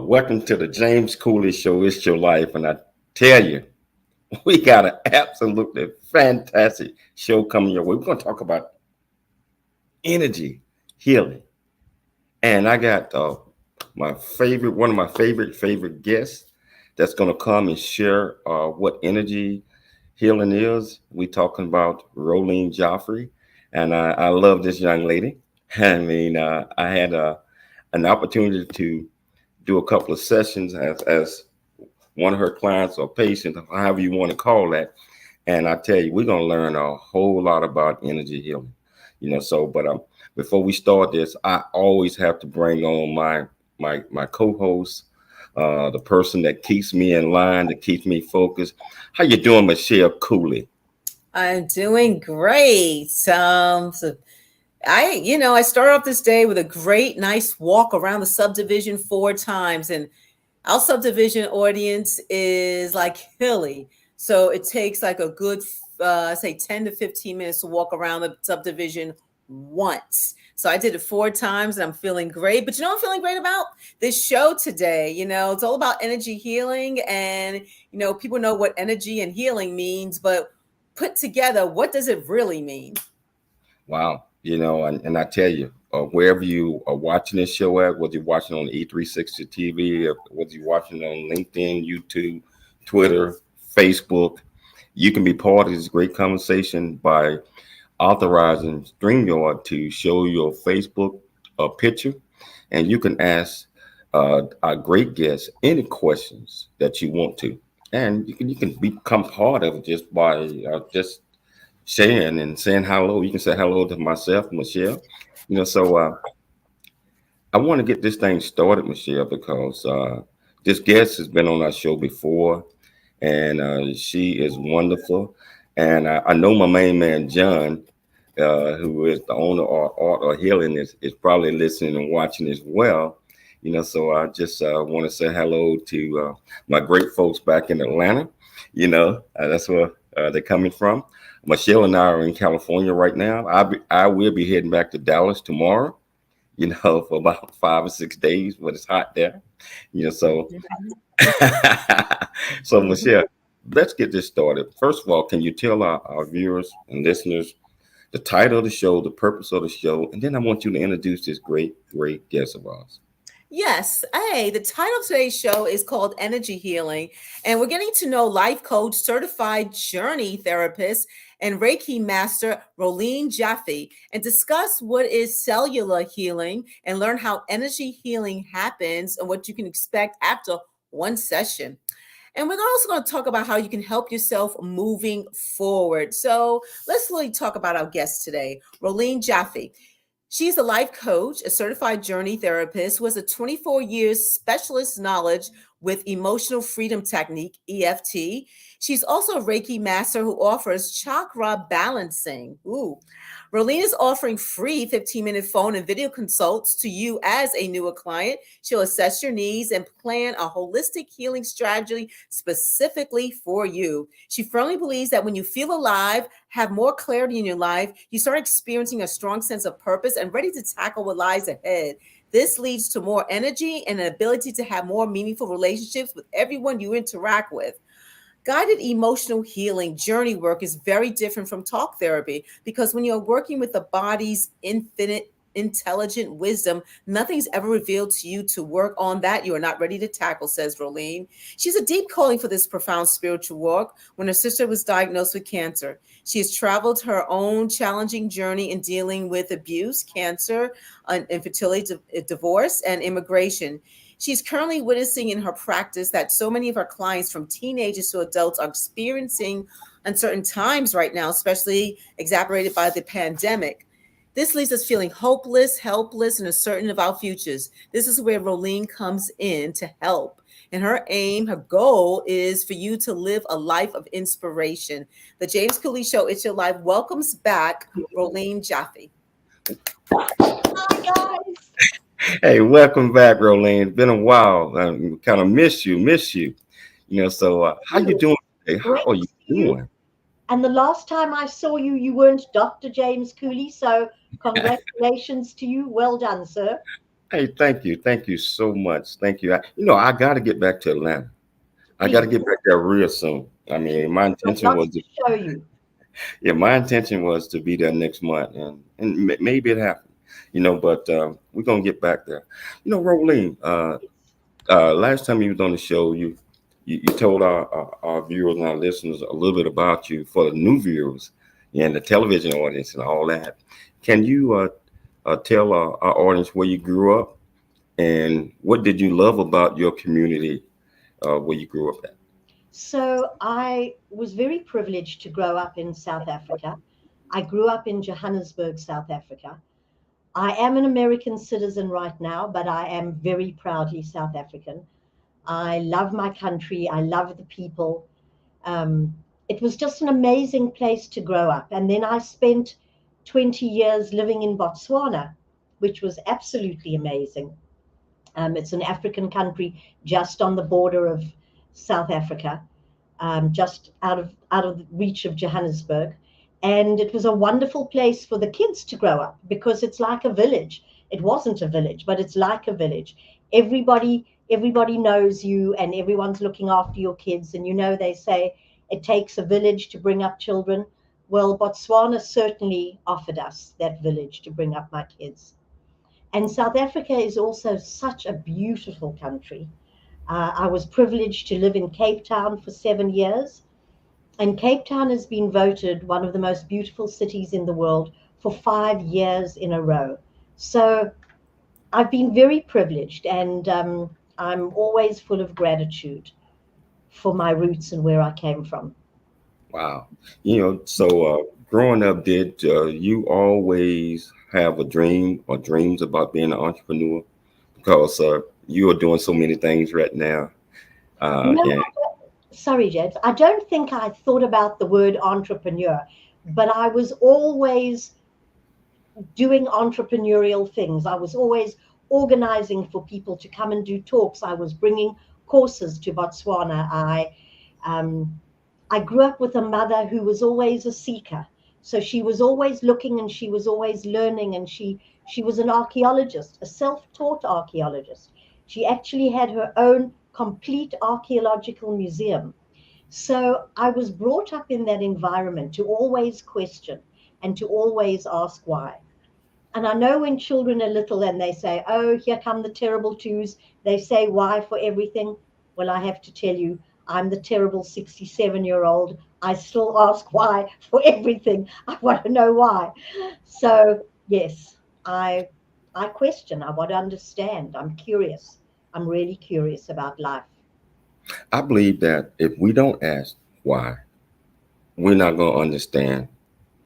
Welcome to the James Cooley Show. It's your life. And I tell you, we got an absolutely fantastic show coming your way. We're going to talk about energy healing. And I got one of my favorite guests that's going to come and share what energy healing is. We talking about Rolene Jaffe. And I love this young lady. I mean, I had an opportunity to do a couple of sessions as one of her clients or patients, however you want to call that. And I tell you, we're going to learn a whole lot about energy healing, but before we start this, I always have to bring on my co-host, the person that keeps me in line, that keeps me focused. How you doing, Michelle Cooley? I'm doing great. I started off this day with a great, nice walk around the subdivision 4 times, and our subdivision audience is like hilly, so it takes like a good, say 10 to 15 minutes to walk around the subdivision once. So I did it 4 times, and I'm feeling great. But I'm feeling great about this show today. It's all about energy healing, and people know what energy and healing means, but put together, what does it really mean? Wow. And I tell you, wherever you are watching this show at, whether you're watching on E360 TV, or whether you're watching on LinkedIn, YouTube, Twitter, Facebook, you can be part of this great conversation by authorizing StreamYard to show your Facebook picture, and you can ask our great guests any questions that you want to, and you can become part of it just by just sharing and saying hello. You can say hello to myself, Michelle. I want to get this thing started, Michelle, because this guest has been on our show before, and she is wonderful. And I know my main man, John, who is the owner of Art or Healing, is probably listening and watching as well. So I just want to say hello to my great folks back in Atlanta. That's where they're coming from. Michelle and I are in California right now. I will be heading back to Dallas tomorrow, for about 5 or 6 days, but it's hot there, so. So, Michelle, let's get this started. First of all, can you tell our viewers and listeners the title of the show, the purpose of the show, and then I want you to introduce this great guest of ours. Yes. Hey, the title of today's show is called Energy Healing, and we're getting to know life coach, certified journey therapist, and Reiki Master Rolene Jaffe, and discuss what is cellular healing and learn how energy healing happens and what you can expect after one session. And we're also going to talk about how you can help yourself moving forward. So let's really talk about our guest today, Rolene Jaffe. She's a life coach, a certified journey therapist who has a 24 years specialist knowledge with emotional freedom technique, EFT. She's also a Reiki master who offers chakra balancing. Ooh. Rolene is offering free 15-minute phone and video consults to you as a newer client. She'll assess your needs and plan a holistic healing strategy specifically for you. She firmly believes that when you feel alive, have more clarity in your life, you start experiencing a strong sense of purpose and ready to tackle what lies ahead. This leads to more energy and an ability to have more meaningful relationships with everyone you interact with. Guided emotional healing journey work is very different from talk therapy because when you're working with the body's infinite intelligent wisdom, nothing's ever revealed to you to work on that you are not ready to tackle, says Rolene. She's a deep calling for this profound spiritual work when her sister was diagnosed with cancer. She has traveled her own challenging journey in dealing with abuse, cancer, infertility, divorce, and immigration. She's currently witnessing in her practice that so many of her clients, from teenagers to adults, are experiencing uncertain times right now, especially exacerbated by the pandemic. This leaves us feeling hopeless, helpless, and uncertain of our futures. This is where Rolene comes in to help. And her aim, her goal is for you to live a life of inspiration. The James Cooley Show, It's Your Life, welcomes back Rolene Jaffe. Hi, guys. Hey, welcome back, Rolene. It's been a while. Kind of miss you. So how you doing today? How are you doing? And the last time I saw you, you weren't Dr. James Cooley. So congratulations to you. Well done, sir. Hey, thank you so much. Thank you. I got to get back to Atlanta. I got to Please, get back there real soon. I mean, my got intention lots was to show you. yeah, my intention was to be there next month, and maybe it happened, But we're gonna get back there. Rolene, last time you was on the show, you told our viewers and our listeners a little bit about you for the new viewers and the television audience and all that. Can you tell our audience where you grew up and what did you love about your community where you grew up at? So I was very privileged to grow up in South Africa. I grew up in Johannesburg, South Africa. I am an American citizen right now, but I am very proudly South African. I love my country. I love the people. Um, it was just an amazing place to grow up. And then I spent 20 years living in Botswana, which was absolutely amazing. It's an African country just on the border of South Africa, just out of the reach of Johannesburg. And it was a wonderful place for the kids to grow up because it's like a village. It wasn't a village, but it's like a village. Everybody knows you, and everyone's looking after your kids. And they say it takes a village to bring up children. Well, Botswana certainly offered us that village to bring up my kids. And South Africa is also such a beautiful country. I was privileged to live in Cape Town for 7 years, and Cape Town has been voted one of the most beautiful cities in the world for 5 years in a row. So I've been very privileged, and I'm always full of gratitude for my roots and where I came from. Wow. So growing up, did you always have a dream or dreams about being an entrepreneur? Because you are doing so many things right now. No, And sorry, Jed. I don't think I thought about the word entrepreneur, but I was always doing entrepreneurial things. I was always organizing for people to come and do talks. I was bringing courses to Botswana. Um, I grew up with a mother who was always a seeker. So she was always looking and she was always learning, and she was an archaeologist, a self-taught archaeologist. She actually had her own complete archaeological museum. So I was brought up in that environment to always question and to always ask why. And I know when children are little and they say, oh, here come the terrible twos, they say why for everything. Well, I have to tell you, I'm the terrible 67-year-old. I still ask why for everything. I want to know why. So, yes, I question. I want to understand. I'm curious. I'm really curious about life. I believe that if we don't ask why, we're not going to understand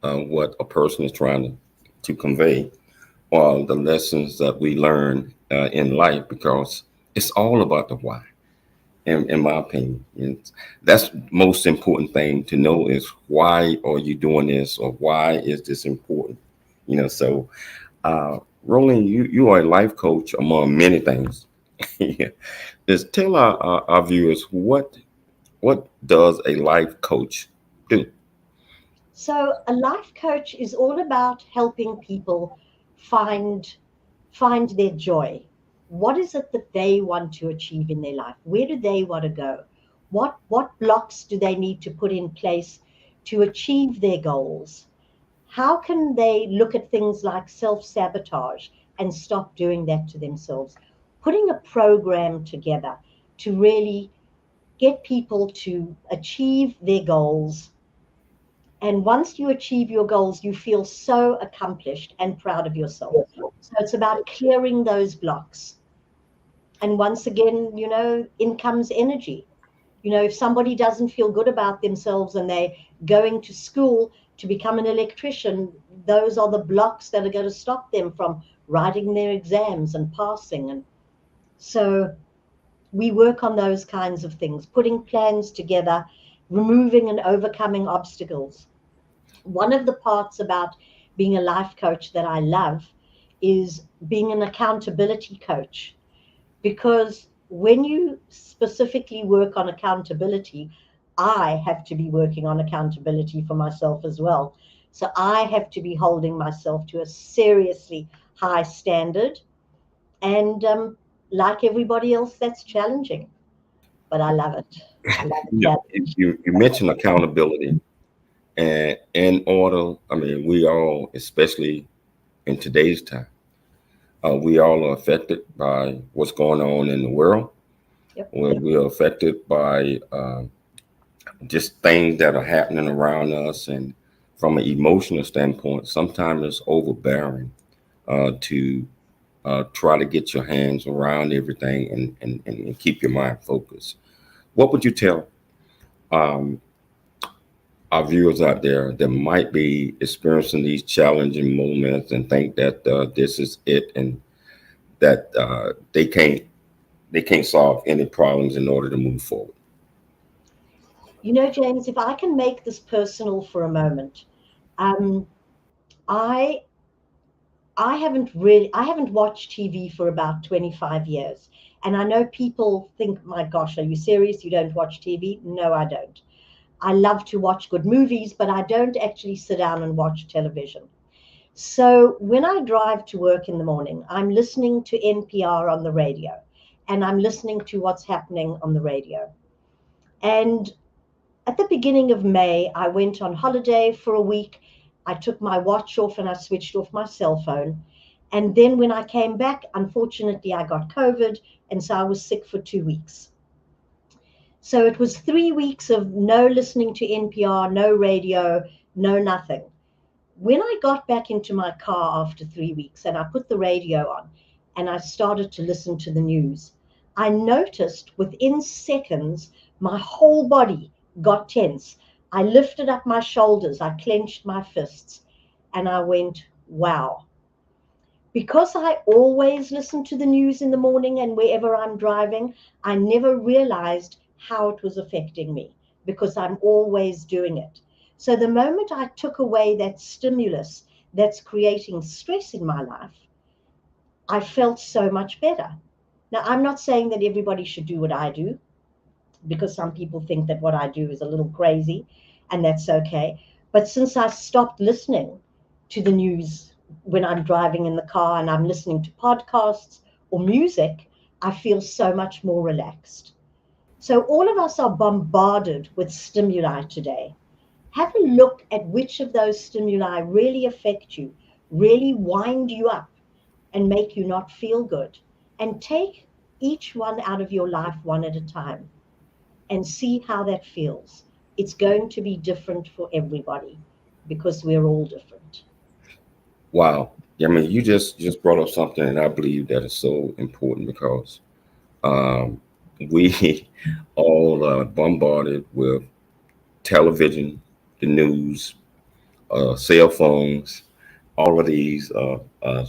what a person is trying to convey or the lessons that we learn in life, because it's all about the why. In my opinion, and that's the most important thing to know is why are you doing this or why is this important? So Roland, you are a life coach among many things. Just tell our viewers what does a life coach do? So a life coach is all about helping people find find their joy. What is it that they want to achieve in their life? Where do they want to go? What blocks do they need to put in place to achieve their goals? How can they look at things like self-sabotage and stop doing that to themselves? Putting a program together to really get people to achieve their goals, and once you achieve your goals, you feel so accomplished and proud of yourself. So it's about clearing those blocks. And once again, in comes energy. If somebody doesn't feel good about themselves and they're going to school to become an electrician, those are the blocks that are going to stop them from writing their exams and passing. And so we work on those kinds of things, putting plans together, removing and overcoming obstacles. One of the parts about being a life coach that I love is being an accountability coach, because when you specifically work on accountability, I have to be working on accountability for myself as well. So I have to be holding myself to a seriously high standard. And like everybody else, that's challenging, but I love it. I love the You, challenge. you mentioned accountability, and in order, I mean, we all, especially in today's time, we all are affected by what's going on in the world. Yep. We are affected by just things that are happening around us, and from an emotional standpoint, sometimes it's overbearing to try to get your hands around everything and keep your mind focused. What would you tell um, our viewers out there that might be experiencing these challenging moments and think that this is it, and that they can't solve any problems in order to move forward? You know, James, if I can make this personal for a moment, um, I I haven't watched TV for about 25 years. And I know people think, my gosh, are you serious? You don't watch TV? No, I don't. I love to watch good movies, but I don't actually sit down and watch television. So when I drive to work in the morning, I'm listening to NPR on the radio, and I'm listening to what's happening on the radio. And at the beginning of May, I went on holiday for a week. I took my watch off and I switched off my cell phone. And then when I came back, unfortunately, I got COVID. And so I was sick for 2 weeks. So it was 3 weeks of no listening to NPR, no radio, no nothing. When I got back into my car after 3 weeks and I put the radio on and I started to listen to the news, I noticed within seconds my whole body got tense. I lifted up my shoulders, I clenched my fists, and I went, wow. Because I always listen to the news in the morning and wherever I'm driving, I never realized how it was affecting me because I'm always doing it. So the moment I took away that stimulus that's creating stress in my life, I felt so much better. Now, I'm not saying that everybody should do what I do, because some people think that what I do is a little crazy, and that's okay. But since I stopped listening to the news when I'm driving in the car and I'm listening to podcasts or music, I feel so much more relaxed. So all of us are bombarded with stimuli today. Have a look at which of those stimuli really affect you, really wind you up and make you not feel good. And take each one out of your life one at a time and see how that feels. It's going to be different for everybody because we're all different. Wow. I mean, you just brought up something, and I believe that is so important because um, we all are bombarded with television, the news, cell phones, all of these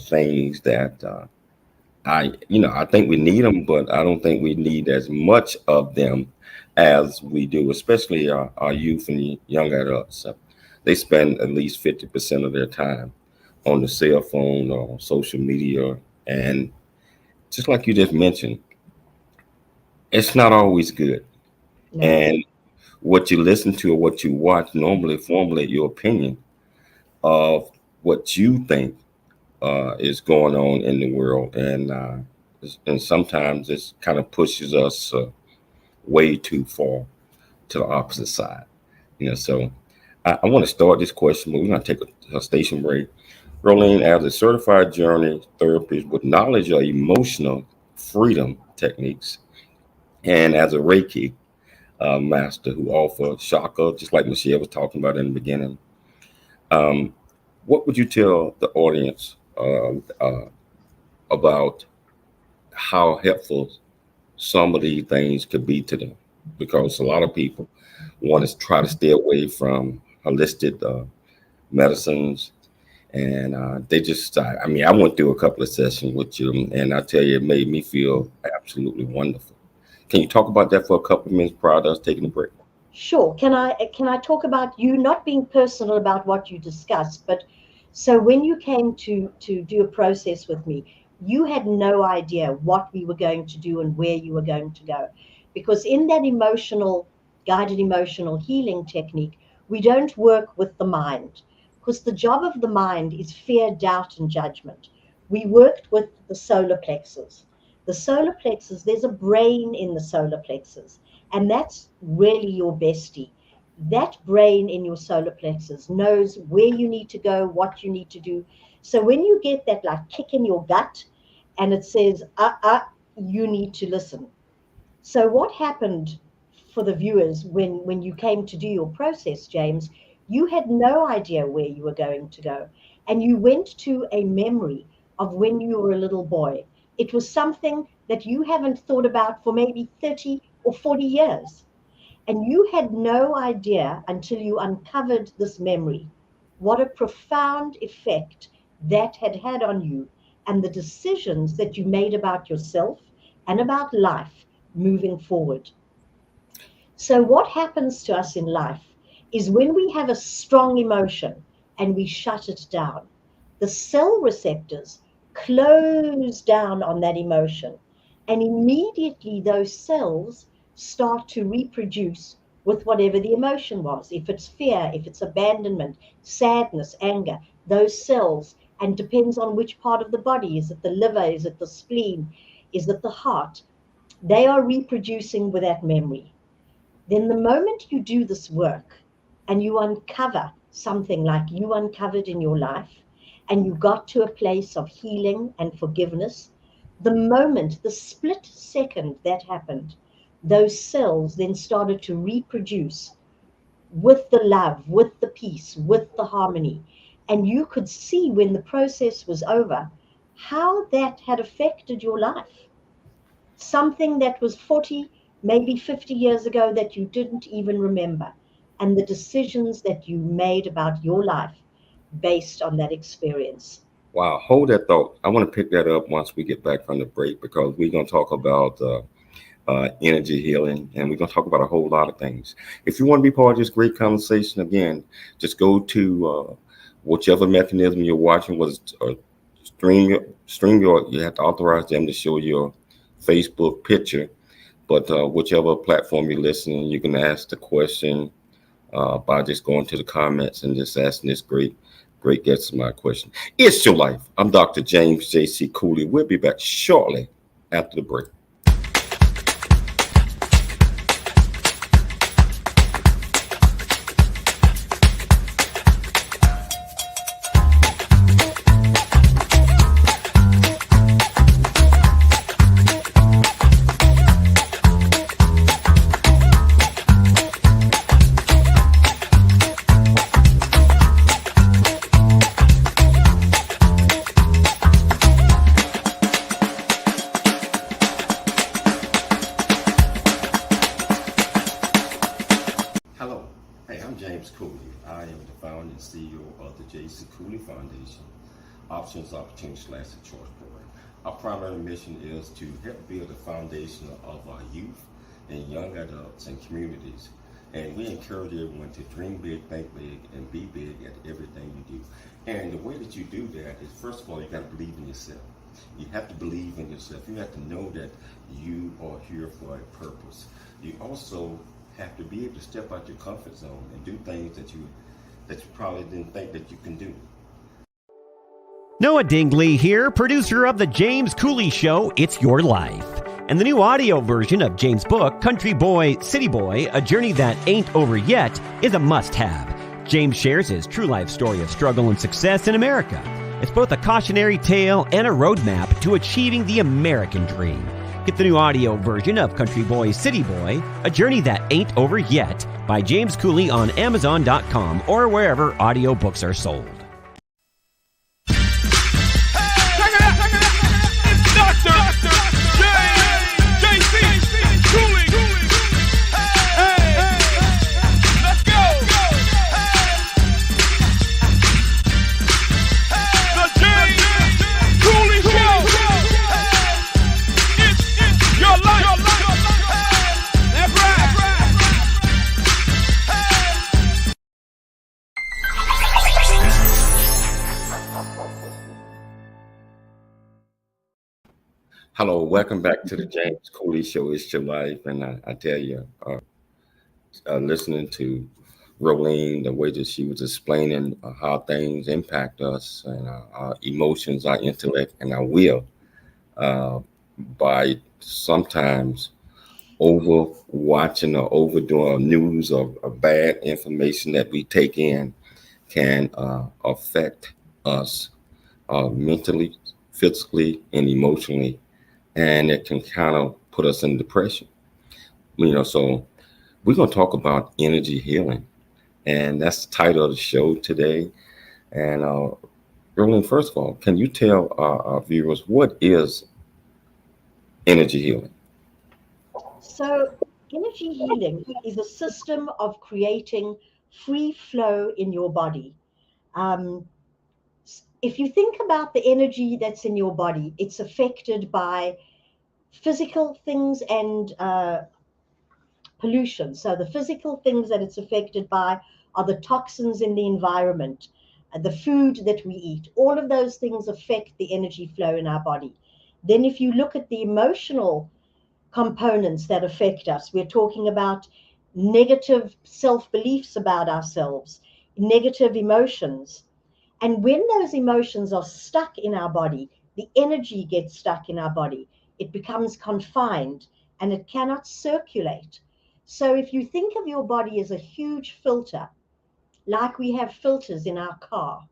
things that I think we need them, but I don't think we need as much of them as we do, especially our youth and young adults. They spend at least 50% of their time on the cell phone or social media. And just like you just mentioned, it's not always good. No. And what you listen to or what you watch normally formulate your opinion of what you think is going on in the world. And sometimes it kind of pushes us way too far to the opposite side. So I want to start this question, but we're going to take a station break. Rolene, as a certified journey therapist with knowledge of emotional freedom techniques, and as a Reiki master who offers chakra, just like Michelle was talking about in the beginning, um, what would you tell the audience about how helpful some of these things could be to them? Because a lot of people want to try to stay away from holistic medicines. And they just, I mean, I went through a couple of sessions with you, and I tell you, it made me feel absolutely wonderful. Can you talk about that for a couple of minutes prior to us taking a break? Sure. Can I talk about you not being personal about what you discussed, but so when you came to do a process with me, you had no idea what we were going to do and where you were going to go. Because in that emotional, guided emotional healing technique, we don't work with the mind. Because the job of the mind is fear, doubt, and judgment. We worked with the solar plexus. The solar plexus, there's a brain in the solar plexus, and that's really your bestie. That brain in your solar plexus knows where you need to go, what you need to do. So when you get that like kick in your gut and it says, you need to listen. So what happened for the viewers when you came to do your process, James, you had no idea where you were going to go. And you went to a memory of when you were a little boy. It was something that you haven't thought about for maybe 30 or 40 years. And you had no idea until you uncovered this memory what a profound effect that had had on you and the decisions that you made about yourself and about life moving forward. So, what happens to us in life is when we have a strong emotion and we shut it down, the cell receptors close down on that emotion, and immediately those cells start to reproduce with whatever the emotion was. If it's fear, if it's abandonment, sadness, anger, those cells, and depends on which part of the body, is it the liver, is it the spleen, is it the heart, they are reproducing with that memory. Then the moment you do this work and you uncover something like you uncovered in your life and you got to a place of healing and forgiveness, the moment, the split second that happened, those cells then started to reproduce with the love, with the peace, with the harmony. And you could see when the process was over how that had affected your life. Something that was 40, maybe 50 years ago that you didn't even remember, and the decisions that you made about your life based on that experience. Wow, hold that thought. I want to pick that up once we get back from the break because we're going to talk about energy healing and we're going to talk about a whole lot of things. If you want to be part of this great conversation, again, just go to whichever mechanism you're watching, was stream your, you have to authorize them to show your Facebook picture, but whichever platform you're listening, you can ask the question by just going to the comments and just asking this great guest my question. It's your life. I'm Dr. James J.C. Cooley. We'll be back shortly after the break. Hello. Hey, I'm James Cooley. I am the founder and CEO of the J.C. Cooley Foundation, Options, Opportunities, Lasting Choice Program. Our primary mission is to help build a foundation of our youth and young adults and communities. And we encourage everyone to dream big, think big, and be big at everything you do. And the way that you do that is, first of all, you got to believe in yourself. You have to believe in yourself. You have to know that you are here for a purpose. You also have to be able to step out your comfort zone and do things that you probably didn't think that you can do. Noah Dingley here, producer of The James Cooley Show, It's Your Life. And the new audio version of James' book, Country Boy, City Boy, A Journey That Ain't Over Yet, is a must-have. James shares his true life story of struggle and success in America. It's both a cautionary tale and a roadmap to achieving the American dream. Get the new audio version of Country Boy, City Boy, A Journey That Ain't Over Yet by James Cooley on Amazon.com or wherever audiobooks are sold. Hello, welcome back to the James Cooley Show. It's your life, and I tell you, listening to Roleen, the way that she was explaining how things impact us and our emotions, our intellect, and our will uh, by sometimes over watching or overdoing news or bad information that we take in can affect us mentally, physically, and emotionally, and it can kind of put us in depression. So we're going to talk about energy healing, and that's the title of the show today. And Rolene, first of all, can you tell our viewers what is energy healing? So, energy healing is a system of creating free flow in your body. Um, if you think about the energy that's in your body, it's affected by physical things and pollution. So, the physical things that it's affected by are the toxins in the environment, the food that we eat. All of those things affect the energy flow in our body. Then, if you look at the emotional components that affect us. We're talking about negative self beliefs about ourselves, negative emotions. And when those emotions are stuck in our body, the energy gets stuck in our body. It becomes confined and it cannot circulate. So if you think of your body as a huge filter, like we have filters in our car,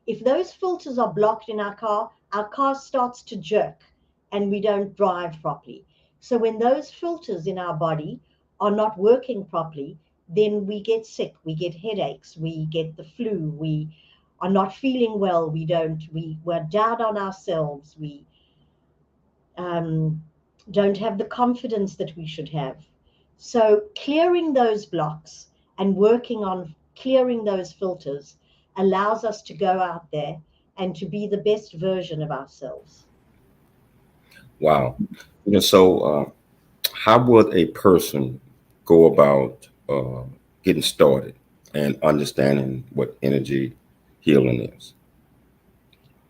if those filters are blocked in our car starts to jerk and we don't drive properly. So when those filters in our body are not working properly, then we get sick, we get headaches, we get the flu, we are not feeling well, we're down on ourselves, we don't have the confidence that we should have. So clearing those blocks and working on clearing those filters allows us to go out there and to be the best version of ourselves. Wow. So how would a person go about getting started and understanding what energy healing is?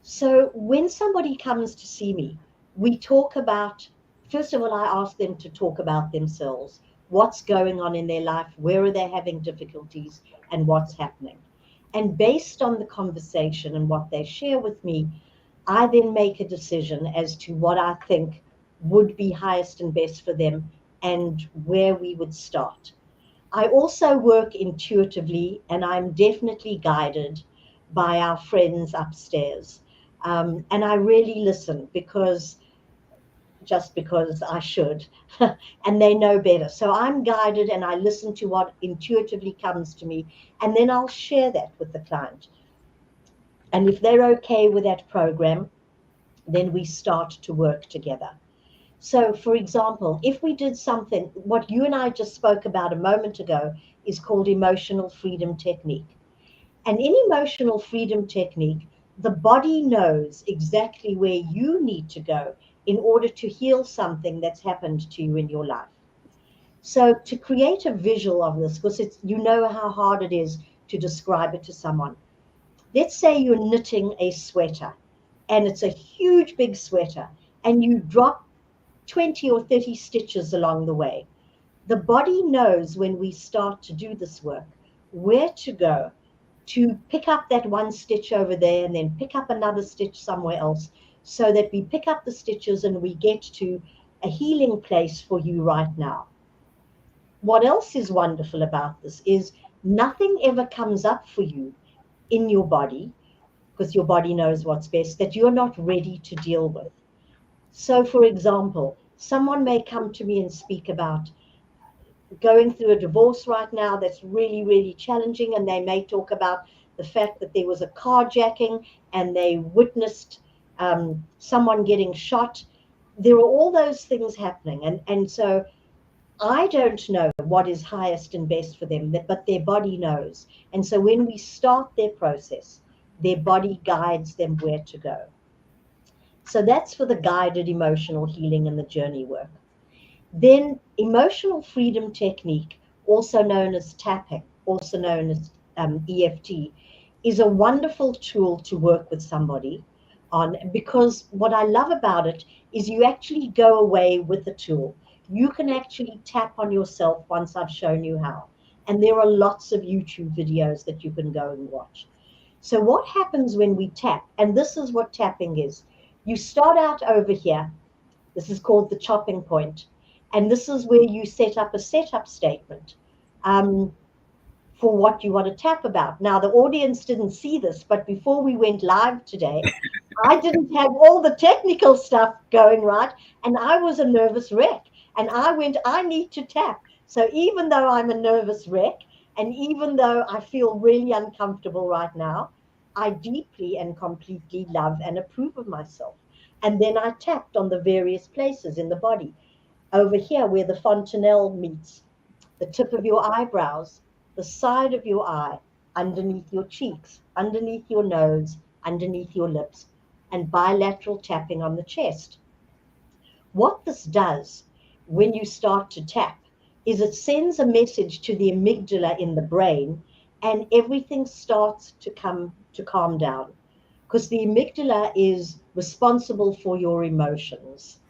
So when somebody comes to see me, we talk about, first of all, I ask them to talk about themselves. What's going on in their life? Where are they having difficulties? And what's happening? And based on the conversation and what they share with me, I then make a decision as to what I think would be highest and best for them and where we would start. I also work intuitively and I'm definitely guided by our friends upstairs. And I really listen because I should, and they know better. So I'm guided and I listen to what intuitively comes to me, and then I'll share that with the client. And if they're okay with that program, then we start to work together. So, for example, if we did something, what you and I just spoke about a moment ago is called emotional freedom technique. And in emotional freedom technique, the body knows exactly where you need to go in order to heal something that's happened to you in your life. So to create a visual of this, because you know how hard it is to describe it to someone. Let's say you're knitting a sweater and it's a huge big sweater and you drop 20 or 30 stitches along the way. The body knows when we start to do this work where to go to pick up that one stitch over there and then pick up another stitch somewhere else, so that we pick up the stitches and we get to a healing place for you right now. What else is wonderful about this is nothing ever comes up for you in your body, because your body knows what's best, that you're not ready to deal with. So, for example, someone may come to me and speak about going through a divorce right now that's really, really challenging, and they may talk about the fact that there was a carjacking and they witnessed someone getting shot. There are all those things happening, and so I don't know what is highest and best for them, but their body knows. And so when we start their process, their body guides them where to go. So that's for the guided emotional healing and the journey work. Then emotional freedom technique, also known as tapping, also known as EFT, is a wonderful tool to work with somebody on, because what I love about it is you actually go away with the tool. You can actually tap on yourself once I've shown you how. And there are lots of YouTube videos that you can go and watch. So what happens when we tap, and this is what tapping is. You start out over here. This is called the chopping point. And this is where you set up a setup statement for what you want to tap about. Now, the audience didn't see this, but before we went live today, I didn't have all the technical stuff going right, and I was a nervous wreck. And I need to tap. So even though I'm a nervous wreck, and even though I feel really uncomfortable right now, I deeply and completely love and approve of myself. And then I tapped on the various places in the body. Over here where the fontanelle meets, the tip of your eyebrows, the side of your eye, underneath your cheeks, underneath your nose, underneath your lips, and bilateral tapping on the chest. What this does when you start to tap is it sends a message to the amygdala in the brain, and everything starts to calm down, because the amygdala is responsible for your emotions,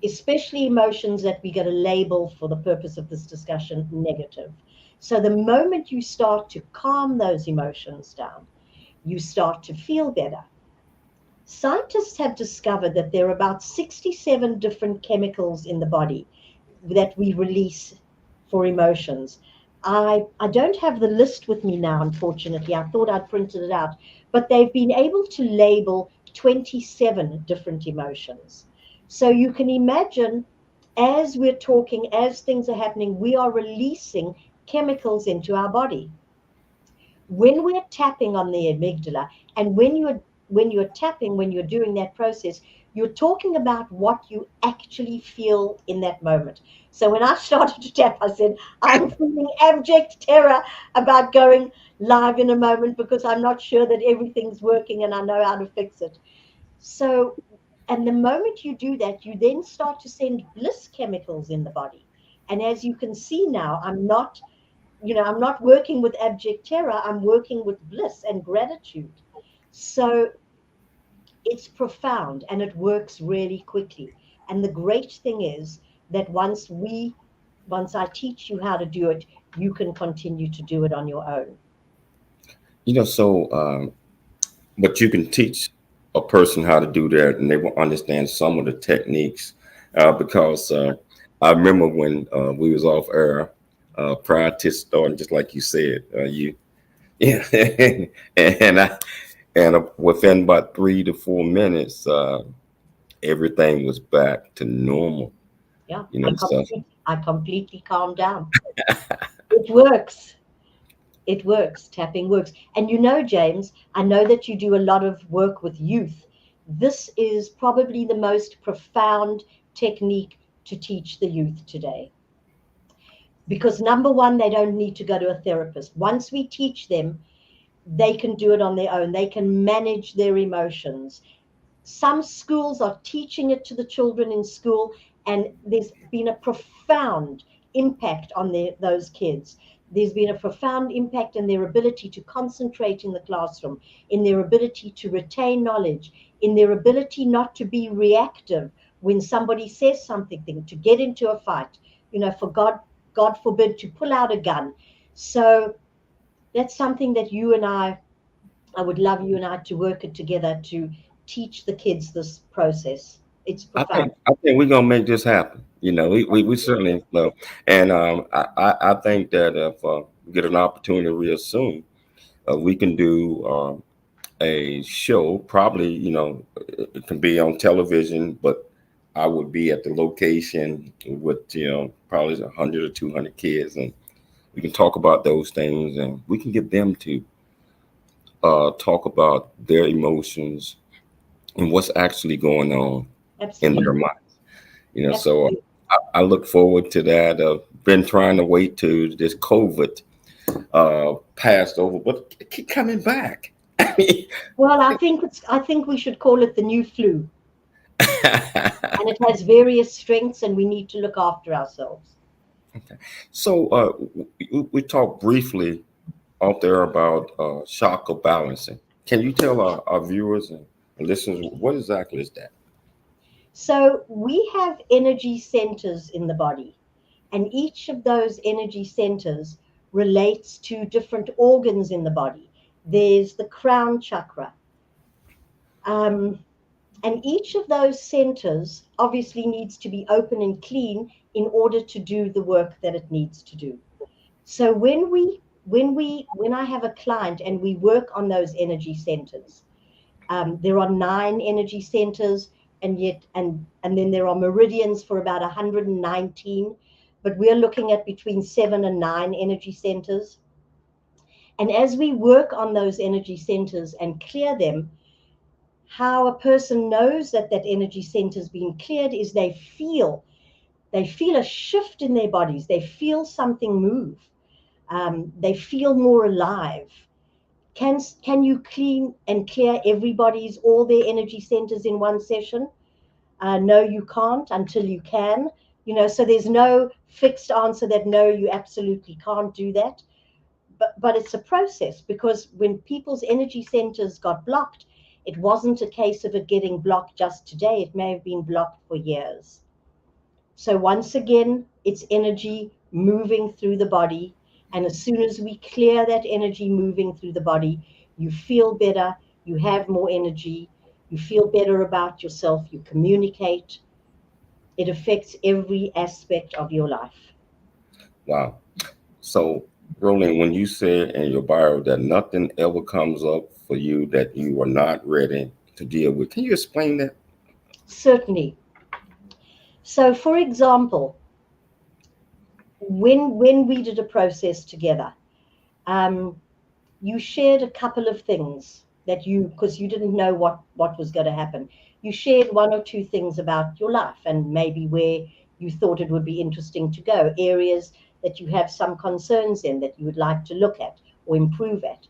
especially emotions that we're going to label, for the purpose of this discussion, negative. So the moment you start to calm those emotions down, you start to feel better. Scientists have discovered that there are about 67 different chemicals in the body that we release for emotions. I don't have the list with me now, unfortunately. I thought I'd printed it out, but they've been able to label 27 different emotions. So you can imagine, as we're talking, as things are happening, we are releasing chemicals into our body. When we're tapping on the amygdala, and when you're tapping, when you're doing that process, you're talking about what you actually feel in that moment. So when I started to tap, I said, I'm feeling abject terror about going live in a moment, because I'm not sure that everything's working and I know how to fix it. So, and the moment you do that, you then start to send bliss chemicals in the body. And as you can see now, I'm not working with abject terror, I'm working with bliss and gratitude. So it's profound and it works really quickly. And the great thing is that once I teach you how to do it, you can continue to do it on your own. But you can teach a person how to do that, and they will understand some of the techniques. Because I remember when we was off air prior to starting, just like you said, yeah, and within about 3 to 4 minutes, everything was back to normal. Yeah, So I completely calmed down. It works. It works. Tapping works. And James, I know that you do a lot of work with youth. This is probably the most profound technique to teach the youth today. Because number one, they don't need to go to a therapist. Once we teach them, they can do it on their own. They can manage their emotions. Some schools are teaching it to the children in school, and there's been a profound impact on those kids. There's been a profound impact in their ability to concentrate in the classroom, in their ability to retain knowledge, in their ability not to be reactive when somebody says something, to get into a fight, for God forbid, to pull out a gun. So that's something that I would love you and I to work it together to teach the kids this process. It's profound. I think we're gonna make this happen. We certainly will. And I think that if we get an opportunity real soon, we can do a show. Probably, it can be on television, but I would be at the location with probably 100 or 200 kids, and we can talk about those things, and we can get them to talk about their emotions and what's actually going on in their minds. So I look forward to that. Been trying to wait till this COVID passed over, but it keep coming back. Well, I think we should call it the new flu. And it has various strengths, and we need to look after ourselves. Okay. So we talked briefly out there about chakra balancing. Can you tell our viewers and listeners what exactly is that? So we have energy centers in the body, And each of those energy centers relates to different organs in the body. There's the crown chakra. And each of those centers obviously needs to be open and clean in order to do the work that it needs to do. So when I have a client and we work on those energy centers, there are 9 energy centers, and then there are meridians for about 119, but we're looking at between 7 and 9 energy centers. And as we work on those energy centers and clear them, how a person knows that that energy center has been cleared is they feel a shift in their bodies. They feel something move. They feel more alive. Can you clean and clear all their energy centers in one session? No, you can't until you can. So there's no fixed answer that no, you absolutely can't do that. But it's a process, because when people's energy centers got blocked, it wasn't a case of it getting blocked just today. It may have been blocked for years. So once again, it's energy moving through the body. And as soon as we clear that energy moving through the body, you feel better, you have more energy, you feel better about yourself, you communicate. It affects every aspect of your life. Wow. So, Roleen, when you said in your bio that nothing ever comes up for you that you are not ready to deal with, can you explain that? Certainly. So, for example, when we did a process together, you shared a couple of things that because you didn't know what was going to happen. You shared 1 or 2 things about your life and maybe where you thought it would be interesting to go, areas that you have some concerns in that you would like to look at or improve at.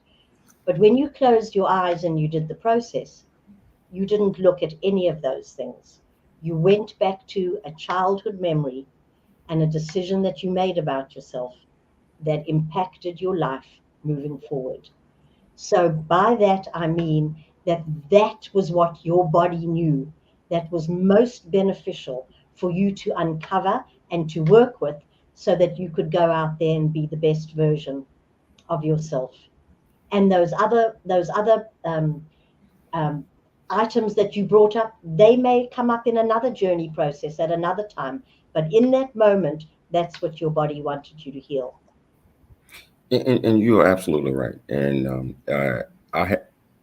But when you closed your eyes and you did the process, you didn't look at any of those things. You went back to a childhood memory and a decision that you made about yourself that impacted your life moving forward. So by that, I mean that was what your body knew that was most beneficial for you to uncover and to work with, so that you could go out there and be the best version of yourself. And those other items that you brought up, they may come up in another journey process at another time. But in that moment, that's what your body wanted you to heal. And you are absolutely right. And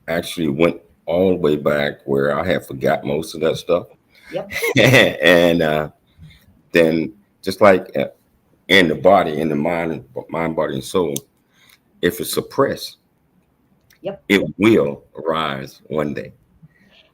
actually went all the way back where I had forgot most of that stuff. Yep. And then just like in the body, in the mind, body, and soul, if it's suppressed, Yep. it will arise one day.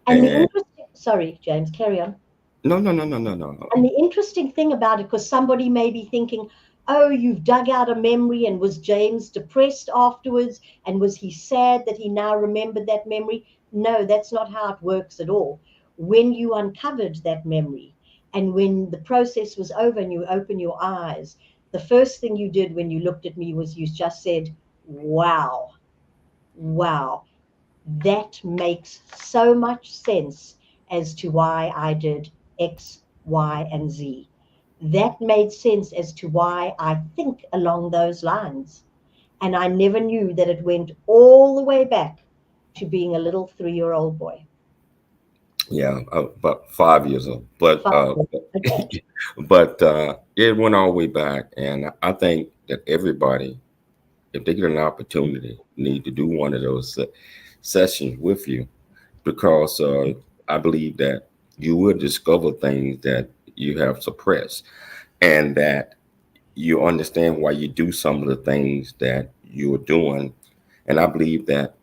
And sorry, James, carry on. No. And the interesting thing about it, because somebody may be thinking, oh, you've dug out a memory, and was James depressed afterwards? And was he sad that he now remembered that memory? No, that's not how it works at all. When you uncovered that memory, and when the process was over and you open your eyes, the first thing you did when you looked at me was you just said, wow, that makes so much sense as to why I did X, Y, and Z. That made sense as to why I think along those lines. And I never knew that it went all the way back to being a little 3-year-old boy. Yeah, about 5 years old. But Okay. but it went all the way back. And I think that everybody, if they get an opportunity, need to do one of those sessions with you, because I believe that you will discover things that you have suppressed, and that you understand why you do some of the things that you're doing. And I believe that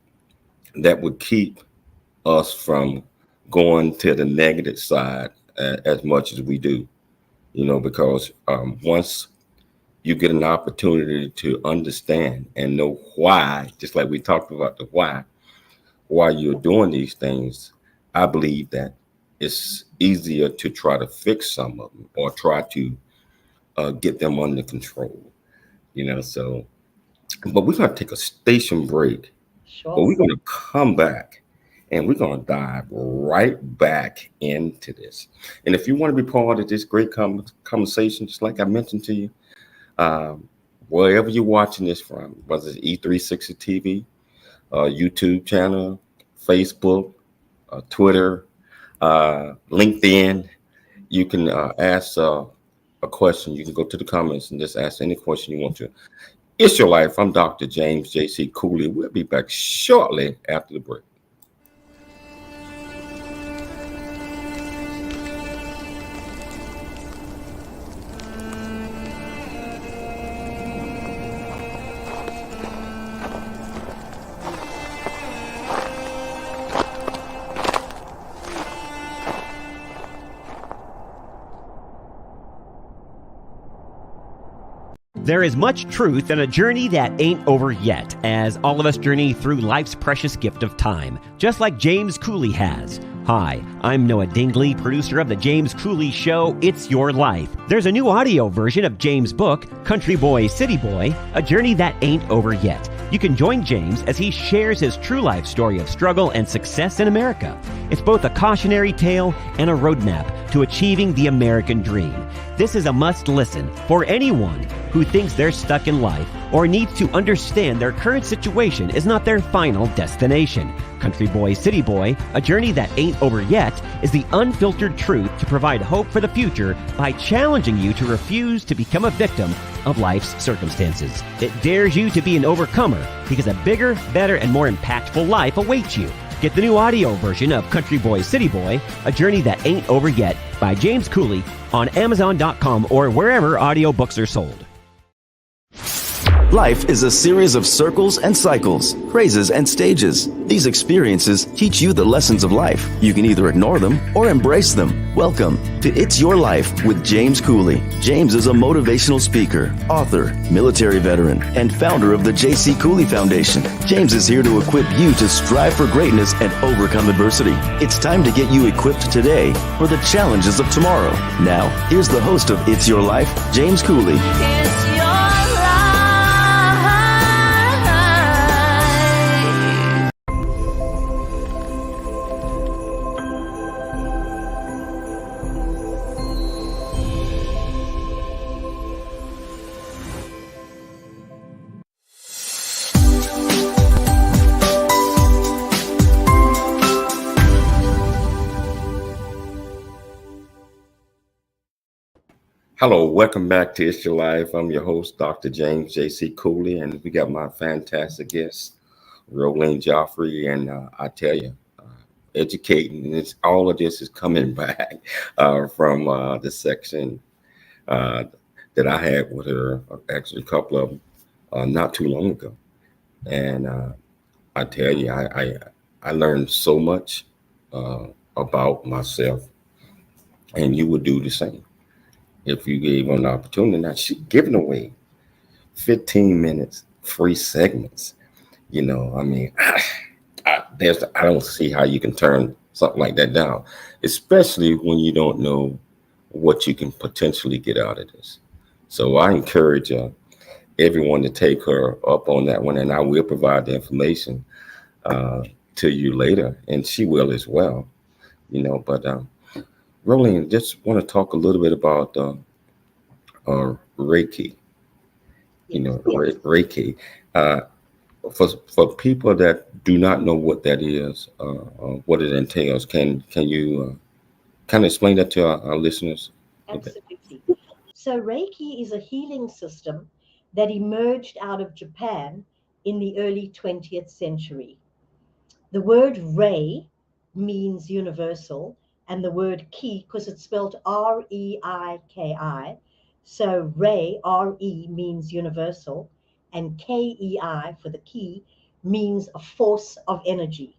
would keep us from going to the negative side as much as we do, because once you get an opportunity to understand and know why, just like we talked about the why you're doing these things, I believe that it's easier to try to fix some of them or try to get them under control, so, but we're going to take a station break, Sure. but we're going to come back and we're going to dive right back into this. And if you want to be part of this great conversation, just like I mentioned to you, Wherever you're watching this from, whether it's E360 TV, YouTube channel, Facebook, Twitter, LinkedIn, you can ask a question. You can go to the comments and just ask any question you want to. It's your life. I'm Dr. James J.C. Cooley. We'll be back shortly after the break. There is much truth in a journey that ain't over yet, as all of us journey through life's precious gift of time, just like James Cooley has. Hi, I'm Noah Dingley, producer of The James Cooley Show, It's Your Life. There's a new audio version of James' book, Country Boy, City Boy, A Journey That Ain't Over Yet. You can join James as he shares his true life story of struggle and success in America. It's both a cautionary tale and a roadmap to achieving the American dream. This is a must listen for anyone who thinks they're stuck in life or needs to understand their current situation is not their final destination. Country Boy, City Boy, A Journey That Ain't Over Yet is the unfiltered truth to provide hope for the future by challenging you to refuse to become a victim of life's circumstances. It dares you to be an overcomer because a bigger, better, and more impactful life awaits you. Get the new audio version of Country Boy, City Boy, A Journey That Ain't Over Yet by James Cooley on Amazon.com or wherever audiobooks are sold. Life is a series of circles and cycles, phrases and stages. These experiences teach you the lessons of life. You can either ignore them or embrace them. Welcome to It's Your Life with James Cooley. James is a motivational speaker, author, military veteran, and founder of the J.C. Cooley Foundation. James is here to equip you to strive for greatness and overcome adversity. It's time to get you equipped today for the challenges of tomorrow. Now, here's the host of It's Your Life, James Cooley. Hello, welcome back to It's Your Life. I'm your host, Dr. James J.C. Cooley, and we got my fantastic guest, Rolene Jaffe. And I tell you, educating, all of this is coming back from the section that I had with her, actually a couple of them, not too long ago. And I tell you, I learned so much about myself, and you would do the same if you gave her an opportunity. Now she's giving away 15 minutes free segments. You know, I mean, I don't see how you can turn something like that down, especially when you don't know what you can potentially get out of this. So I encourage everyone to take her up on that one, and I will provide the information to you later, and she will as well. You know, but Roleen, just want to talk a little bit about Reiki. You know, Reiki. For people that do not know what that is, what it entails, can you kind of explain that to our listeners? Absolutely. So Reiki is a healing system that emerged out of Japan in the early 20th century. The word Rei means universal, and the word Ki, because it's spelled R-E-I-K-I. So Rei, R-E, means universal, and K-E-I for the Ki means a force of energy.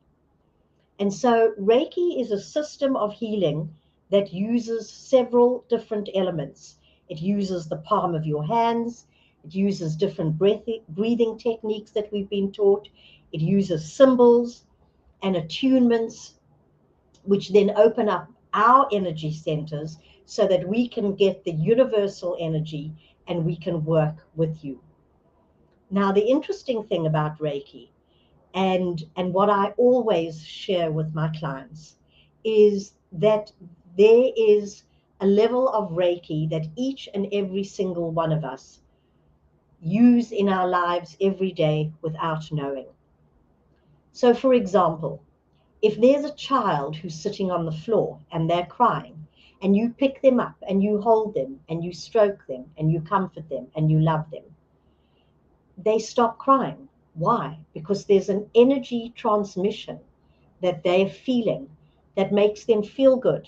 And so Reiki is a system of healing that uses several different elements. It uses the palm of your hands. It uses different breathing techniques that we've been taught. It uses symbols and attunements, which then open up our energy centers so that we can get the universal energy and we can work with you. Now, the interesting thing about Reiki and what I always share with my clients is that there is a level of Reiki that each and every single one of us use in our lives every day without knowing. So, for example, if there's a child who's sitting on the floor and they're crying, and you pick them up and you hold them and you stroke them and you comfort them and you love them, they stop crying. Why? Because there's an energy transmission that they're feeling that makes them feel good.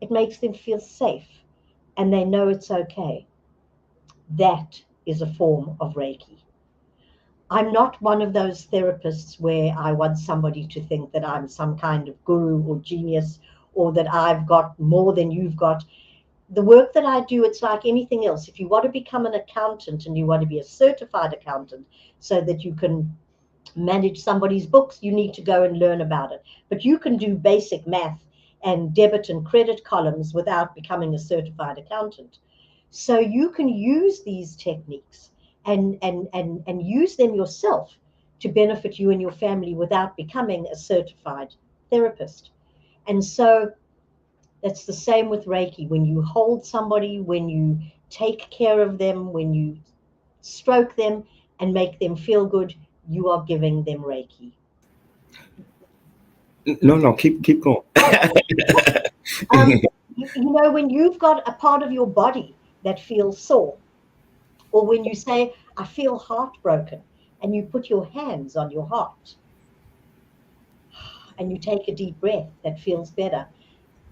It makes them feel safe, and they know it's okay. That is a form of Reiki. I'm not one of those therapists where I want somebody to think that I'm some kind of guru or genius, or that I've got more than you've got. The work that I do, it's like anything else. If you want to become an accountant and you want to be a certified accountant so that you can manage somebody's books, you need to go and learn about it. But you can do basic math and debit and credit columns without becoming a certified accountant. So you can use these techniques and use them yourself to benefit you and your family without becoming a certified therapist. And so that's the same with Reiki. When you hold somebody, when you take care of them, when you stroke them and make them feel good, you are giving them Reiki. No, keep going. You know, when you've got a part of your body that feels sore, or when you say, I feel heartbroken, and you put your hands on your heart and you take a deep breath, that feels better.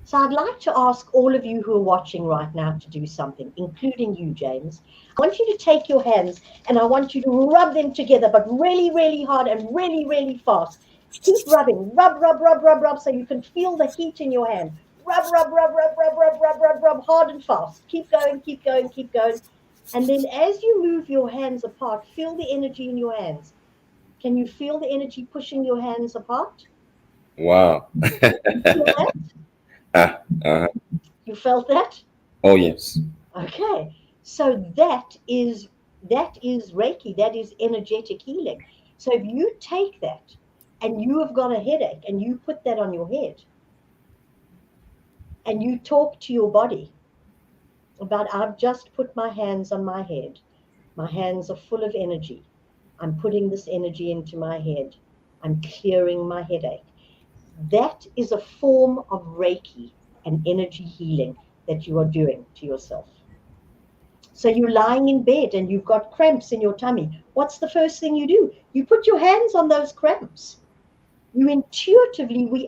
So I'd like to ask all of you who are watching right now to do something, including you, James. I want you to take your hands and I want you to rub them together, but really, really hard and really, really fast. Keep rubbing, rub, so you can feel the heat in your hand. Rub, hard and fast. Keep going. And then as you move your hands apart, feel the energy in your hands. Can you feel the energy pushing your hands apart? Wow. You feel that? You felt that? Oh, yes. Okay. So that is Reiki. That is energetic healing. So if you take that and you have got a headache and you put that on your head and you talk to your body about, I've just put my hands on my head. My hands are full of energy. I'm putting this energy into my head. I'm clearing my headache. That is a form of Reiki and energy healing that you are doing to yourself. So you're lying in bed and you've got cramps in your tummy. What's the first thing you do? You put your hands on those cramps. We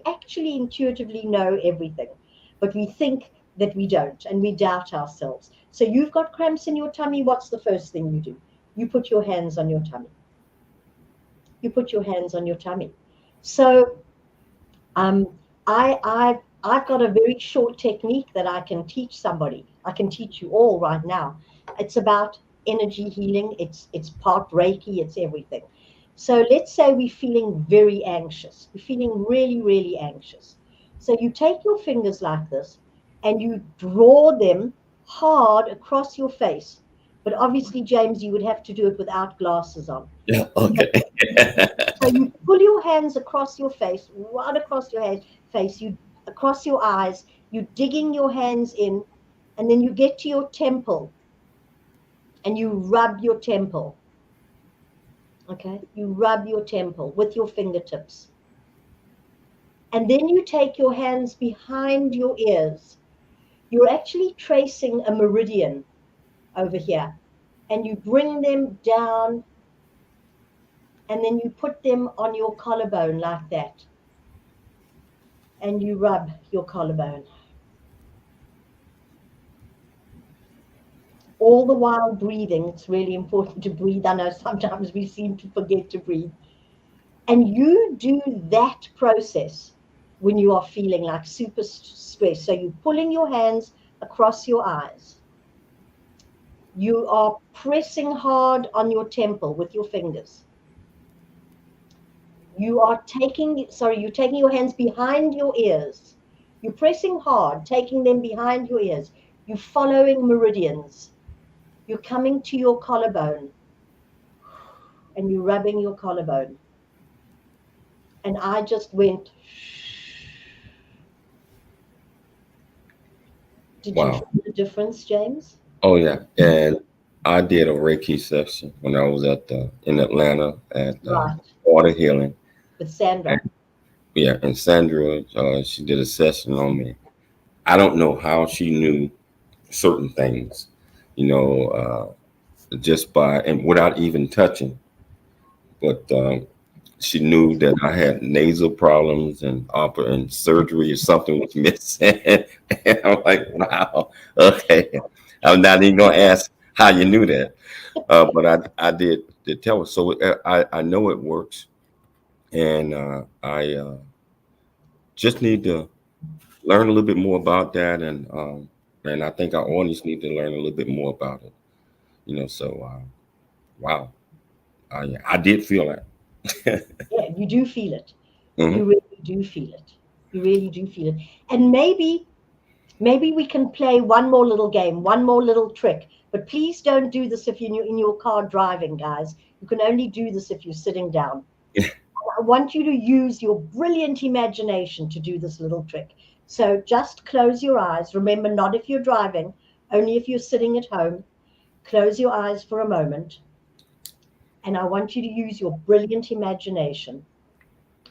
actually intuitively know everything, but we think that we don't, and we doubt ourselves. So you've got cramps in your tummy. What's the first thing you do? You put your hands on your tummy. You put your hands on your tummy. So I've got a very short technique that I can teach somebody. I can teach you all right now. It's about energy healing. It's part Reiki. It's everything. So let's say we're feeling very anxious. We're feeling really, really anxious. So you take your fingers like this and you draw them hard across your face. But obviously, James, you would have to do it without glasses on. Yeah, okay. So you pull your hands across your face, right across your face, you across your eyes, you're digging your hands in, and then you get to your temple and you rub your temple. Okay, you rub your temple with your fingertips. And then you take your hands behind your ears. You're actually tracing a meridian over here, and you bring them down, and then you put them on your collarbone like that. And you rub your collarbone. All the while breathing. It's really important to breathe. I know sometimes we seem to forget to breathe. And you do that process when you are feeling like super stressed. So you're pulling your hands across your eyes. You are pressing hard on your temple with your fingers. You're taking your hands behind your ears. You're pressing hard, taking them behind your ears. You're following meridians. You're coming to your collarbone and you're rubbing your collarbone. And I just went. Did you feel the difference, James? Oh, yeah. And I did a Reiki session when I was in Atlanta at Right. Water Healing. With Sandra. Yeah, and Sandra, she did a session on me. I don't know how she knew certain things, just by and without even touching. But she knew that I had nasal problems and surgery or something was missing. And I'm like, wow, okay. I'm not even gonna ask how you knew that, but I did tell her. So I know it works, and I just need to learn a little bit more about that, and I think our audience need to learn a little bit more about it. So wow, I did feel that. Yeah, you do feel it. Mhm. You really do feel it. You really do feel it. And maybe we can play one more little game, one more little trick. But please don't do this if you're in your car driving, guys. You can only do this if you're sitting down. I want you to use your brilliant imagination to do this little trick. So just close your eyes. Remember, not if you're driving, only if you're sitting at home. Close your eyes for a moment. And I want you to use your brilliant imagination.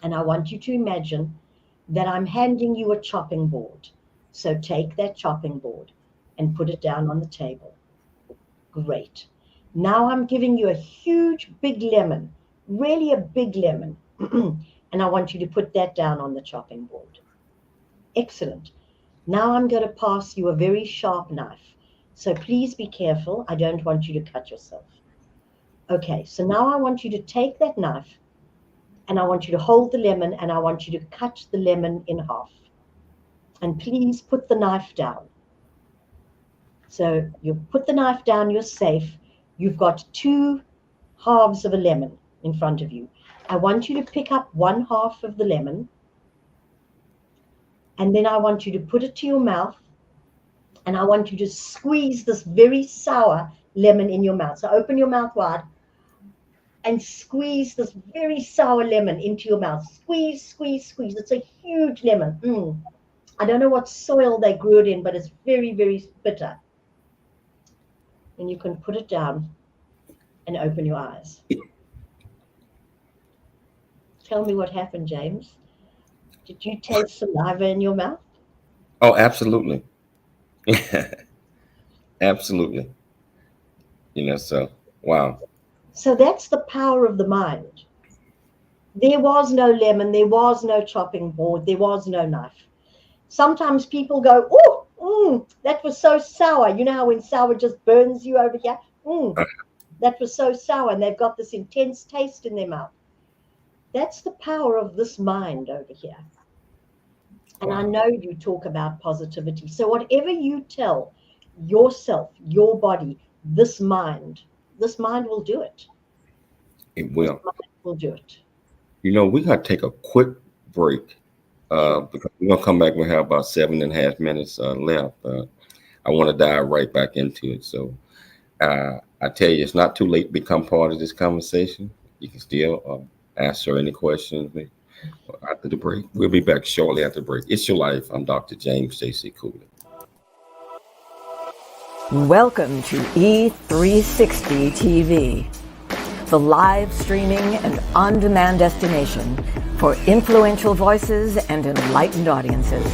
And I want you to imagine that I'm handing you a chopping board. So take that chopping board and put it down on the table. Great. Now I'm giving you a huge, big lemon, really a big lemon. And I want you to put that down on the chopping board. Excellent. Now I'm going to pass you a very sharp knife. So please be careful. I don't want you to cut yourself. Okay, so now I want you to take that knife and I want you to hold the lemon and I want you to cut the lemon in half. And please put the knife down. So you put the knife down, you're safe. You've got 2 halves of a lemon in front of you. I want you to pick up 1 half of the lemon. And then I want you to put it to your mouth. And I want you to squeeze this very sour lemon in your mouth. So open your mouth wide and squeeze this very sour lemon into your mouth. Squeeze, squeeze, squeeze. It's a huge lemon. I don't know what soil they grew it in, but it's very, very bitter. And you can put it down and open your eyes. Tell me what happened, James. Did you taste saliva in your mouth? Oh, absolutely. Absolutely. So wow. So that's the power of the mind. There was no lemon, there was no chopping board, there was no knife. Sometimes people go, oh, that was so sour. You know how when sour just burns you over here? That was so sour, and they've got this intense taste in their mouth. That's the power of this mind over here. And Wow. I know you talk about positivity. So whatever you tell yourself, your body, this mind will do it. It will. This mind will do it. We got to take a quick break because we're going to come back. We have about 7.5 minutes left. I want to dive right back into it. So I tell you, it's not too late to become part of this conversation. You can still ask her any questions after the break. We'll be back shortly after the break. It's Your Life. I'm Dr. James J.C. Cooley. Welcome to E360 TV, the live streaming and on-demand destination for influential voices and enlightened audiences.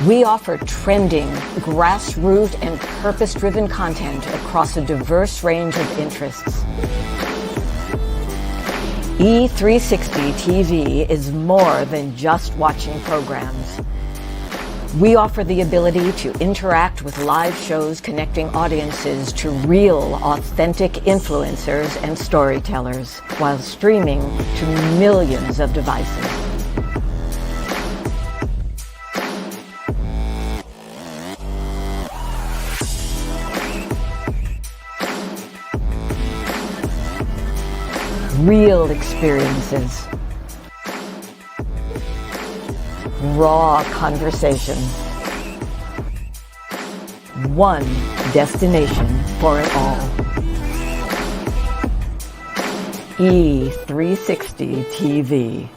We offer trending, grassroots, and purpose-driven content across a diverse range of interests. E360 TV is more than just watching programs. We offer the ability to interact with live shows connecting audiences to real, authentic influencers and storytellers while streaming to millions of devices. Real experiences. Raw conversation. One destination for it all. E360 TV.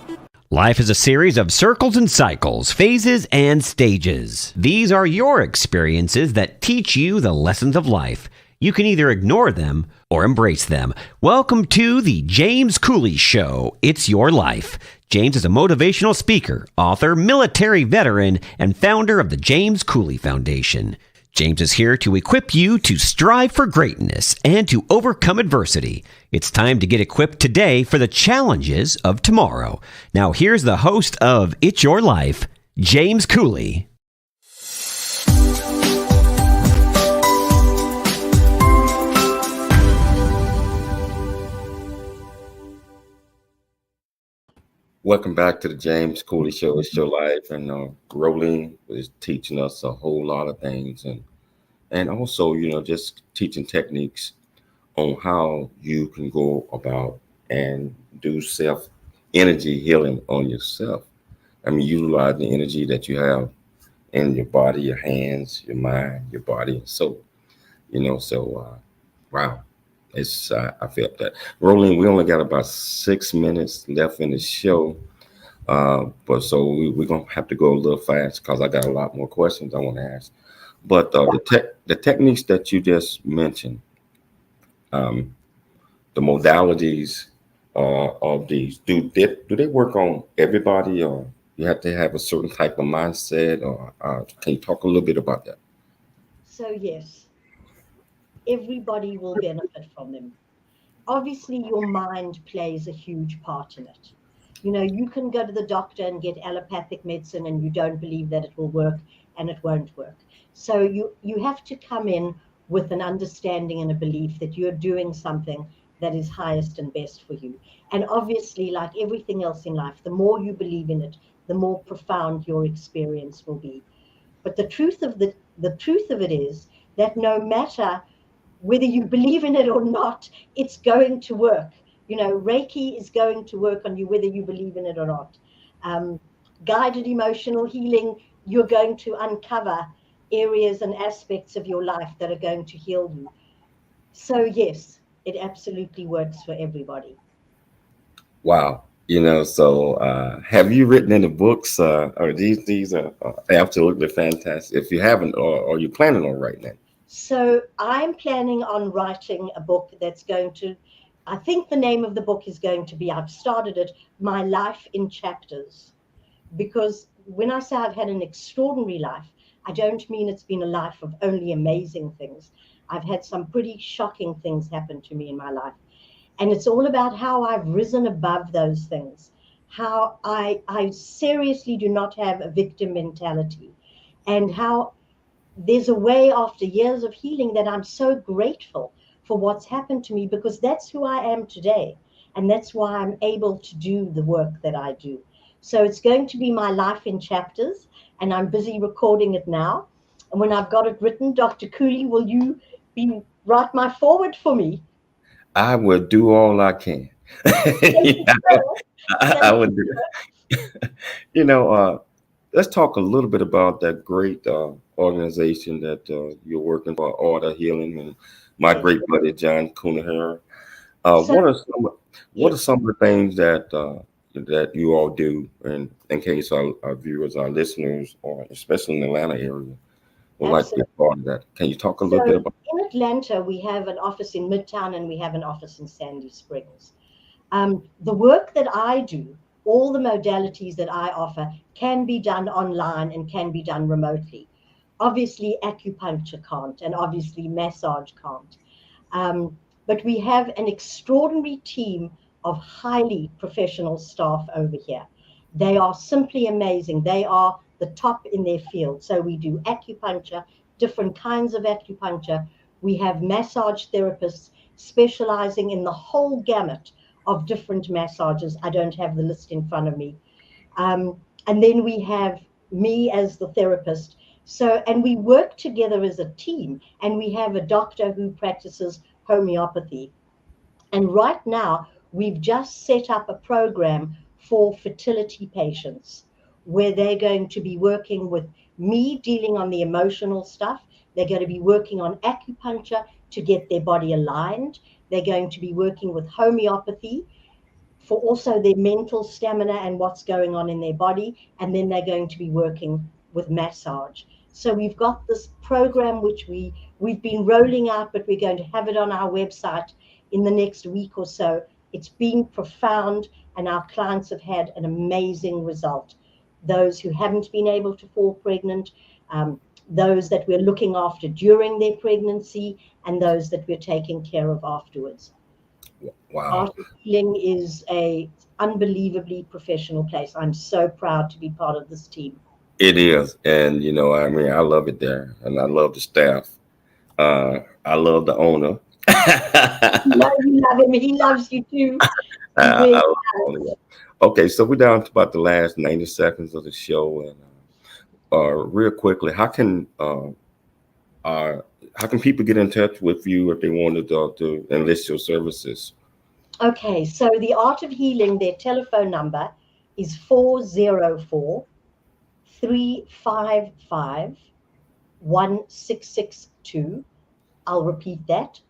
Life is a series of circles and cycles, phases and stages. These are your experiences that teach you the lessons of life. You can either ignore them or embrace them. Welcome to the James Cooley Show. It's your life. James is a motivational speaker, author, military veteran, and founder of the James Cooley Foundation. James is here to equip you to strive for greatness and to overcome adversity. It's time to get equipped today for the challenges of tomorrow. Now, here's the host of It's Your Life, James Cooley. Welcome back to the James Cooley Show. It's your life, and Roleen is teaching us a whole lot of things, and also, just teaching techniques on how you can go about and do self energy healing on yourself. I mean, utilize the energy that you have in your body, your hands, your mind, your body, and soul. Wow. I felt that. Roleen, we only got about 6 minutes left in the show. But so we're going to have to go a little fast because I got a lot more questions I want to ask. But the techniques that you just mentioned, the modalities of these, do they work on everybody, or you have to have a certain type of mindset, or can you talk a little bit about that? So yes. Everybody will benefit from them. Obviously, your mind plays a huge part in it. You can go to the doctor and get allopathic medicine and you don't believe that it will work, and it won't work. So you have to come in with an understanding and a belief that you're doing something that is highest and best for you. And obviously, like everything else in life, the more you believe in it, the more profound your experience will be. But the truth of it is that no matter whether you believe in it or not, it's going to work. Reiki is going to work on you whether you believe in it or not. Guided emotional healing, you're going to uncover areas and aspects of your life that are going to heal you. So yes, it absolutely works for everybody. Wow. Have you written any books? Or these are absolutely fantastic. If you haven't, or you're planning on writing it? So I'm planning on writing a book that's going to, I think the name of the book is going to be, I've started it, My Life in Chapters. Because when I say I've had an extraordinary life, I don't mean it's been a life of only amazing things. I've had some pretty shocking things happen to me in my life. And it's all about how I've risen above those things, how I seriously do not have a victim mentality, and how there's a way after years of healing that I'm so grateful for what's happened to me, because that's who I am today. And that's why I'm able to do the work that I do. So it's going to be My Life in Chapters, and I'm busy recording it now. And when I've got it written, Dr. Cooley, will you write my foreword for me? I will do all I can. I would do that. Let's talk a little bit about that great organization that you're working for, Order Healing, and my great buddy John Coonaher. What are some of the things that you all do, and in case our viewers, our listeners, or especially in the Atlanta area, would like to be part of that? Can you talk a little bit about? In Atlanta, we have an office in Midtown and we have an office in Sandy Springs. The work that I do, all the modalities that I offer, can be done online and can be done remotely. Obviously, acupuncture can't, and obviously massage can't. But we have an extraordinary team of highly professional staff over here. They are simply amazing. They are the top in their field. So we do acupuncture, different kinds of acupuncture. We have massage therapists specializing in the whole gamut of different massages. I don't have the list in front of me. And then we have me as the therapist. And we work together as a team, and we have a doctor who practices homeopathy. And right now, we've just set up a program for fertility patients where they're going to be working with me, dealing on the emotional stuff. They're going to be working on acupuncture to get their body aligned. They're going to be working with homeopathy for also their mental stamina and what's going on in their body. And then they're going to be working with massage. So we've got this program which we've been rolling out, but we're going to have it on our website in the next week or so. It's been profound, and our clients have had an amazing result. Those who haven't been able to fall pregnant, those that we're looking after during their pregnancy, and those that we're taking care of afterwards. Wow. Art of Healing is a unbelievably professional place. I'm so proud to be part of this team. It is. And, you know, I mean, I love it there, and I love the staff. I love the owner. No, you love him. He loves you too. I love the owner. Okay, so we're down to about the last 90 seconds of the show. And real quickly, how can people get in touch with you if they wanted to enlist your services? Okay, so the Art of Healing, their telephone number is 404-355-1662. I'll repeat that,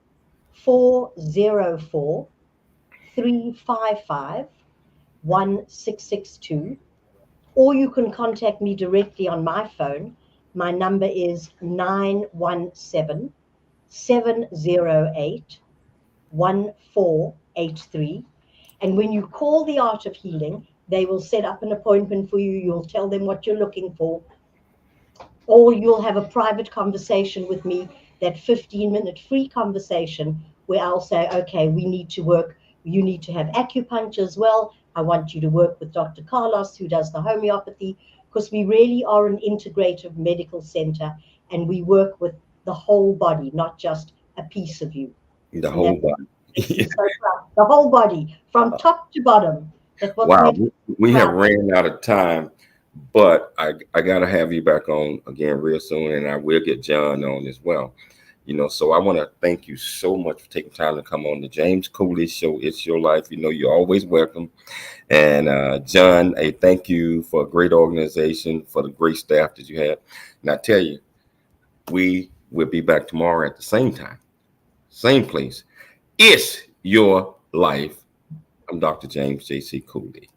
404-355-1662. Or you can contact me directly on my phone. My number is 917-708-1483. And when you call the Art of Healing, they will set up an appointment for you. You'll tell them what you're looking for, or you'll have a private conversation with me, that 15-minute free conversation where I'll say, okay, we need to work. You need to have acupuncture as well. I want you to work with Dr. Carlos, who does the homeopathy, because we really are an integrative medical center, and we work with the whole body, not just a piece of you. The whole body. So the whole body, from top to bottom. Wow, we have ran out of time, but I got to have you back on again real soon, and I will get John on as well. You know, so I want to thank you so much for taking time to come on the James Cooley Show. It's your life. You know, you're always welcome. And John, thank you for a great organization, for the great staff that you have. And I tell you, we will be back tomorrow at the same time, same place. It's your life. I'm Dr. James J.C. Cooley.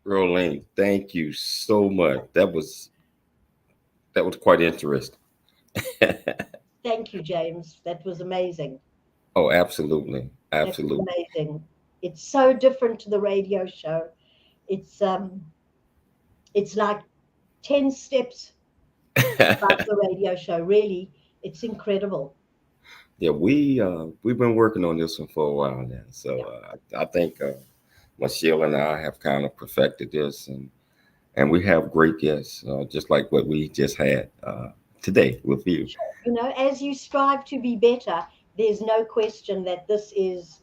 Rolene, thank you so much. That was quite interesting. Thank you, James. That was amazing. Oh, absolutely. Absolutely. Amazing. It's so different to the radio show. It's like 10 steps above the radio show. Really, it's incredible. Yeah, we've been working on this one for a while now. So I think Michelle and I have kind of perfected this, and we have great guests, just like what we just had today with you. You know, as you strive to be better, there's no question that this is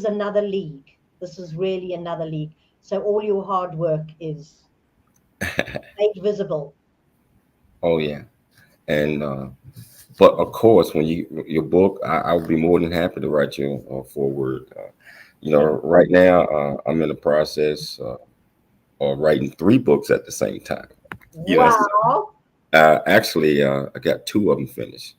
another league. This is really another league. So all your hard work is made visible. Oh yeah, and but of course, when your book, I would be more than happy to write you a foreword. You know, right now I'm in the process of writing 3 books at the same time. You wow. know, actually, I got 2 of them finished.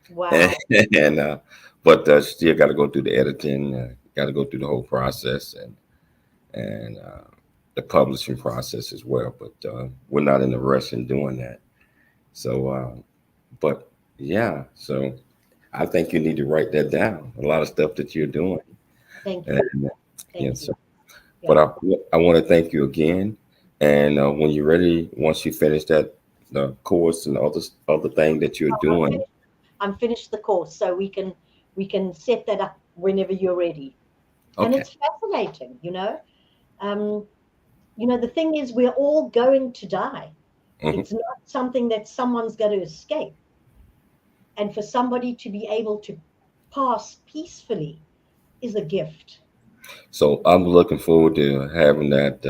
Wow. And but still got to go through the editing, got to go through the whole process, and the publishing process as well. But we're not in a rush in doing that. So, but yeah, so I think you need to write that down. A lot of stuff that you're doing. Thank you. And, thank you. So, but I want to thank you again, And when you're ready, once you finish that the course and other thing that you're doing. I'm finished the course, so we can set that up whenever you're ready. Okay. And it's fascinating, the thing is, we're all going to die. Mhm. It's not something that someone's going to escape. And for somebody to be able to pass peacefully is a gift. So I'm looking forward to having that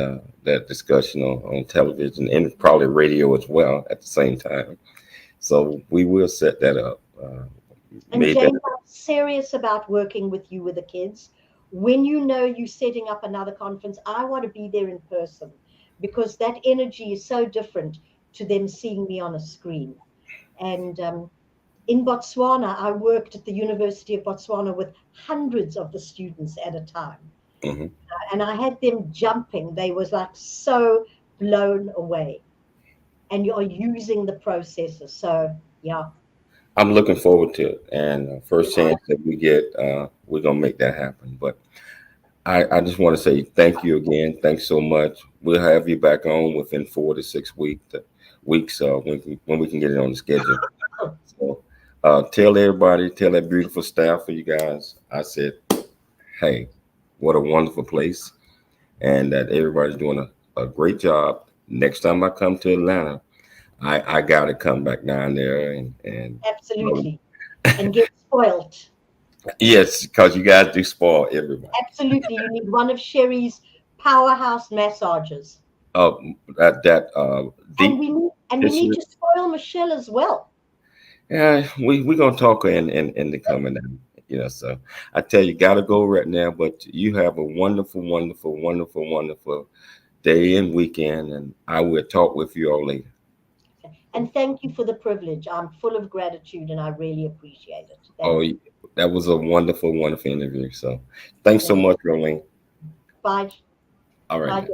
discussion on television and probably radio as well at the same time. So we will set that up. And James, I'm serious about working with you with the kids. When you're setting up another conference, I want to be there in person, because that energy is so different to them seeing me on a screen. And in Botswana, I worked at the University of Botswana with hundreds of the students at a time. Mm-hmm. And I had them jumping. They was like so blown away. And you're using the processes. So, yeah. I'm looking forward to it. And first chance that we get, we're going to make that happen. But I just want to say thank you again. Thanks so much. We'll have you back on within 4 to 6 weeks when we can get it on the schedule. So tell that beautiful staff for you guys. I said, hey, what a wonderful place. And that everybody's doing a great job. Next time I come to Atlanta, I got to come back down there and absolutely, and get spoiled. Yes, because you guys do spoil everybody. Absolutely, you need one of Sherry's powerhouse massages. Deep. And we need to spoil Michelle as well. Yeah, we're gonna talk in the coming, So I tell you, gotta go right now. But you have a wonderful, wonderful, wonderful, wonderful day and weekend, and I will talk with you all later. And thank you for the privilege. I'm full of gratitude, and I really appreciate it. Thank you. That was a wonderful, wonderful interview. So thanks so much, Roleen. Bye. All right. Bye.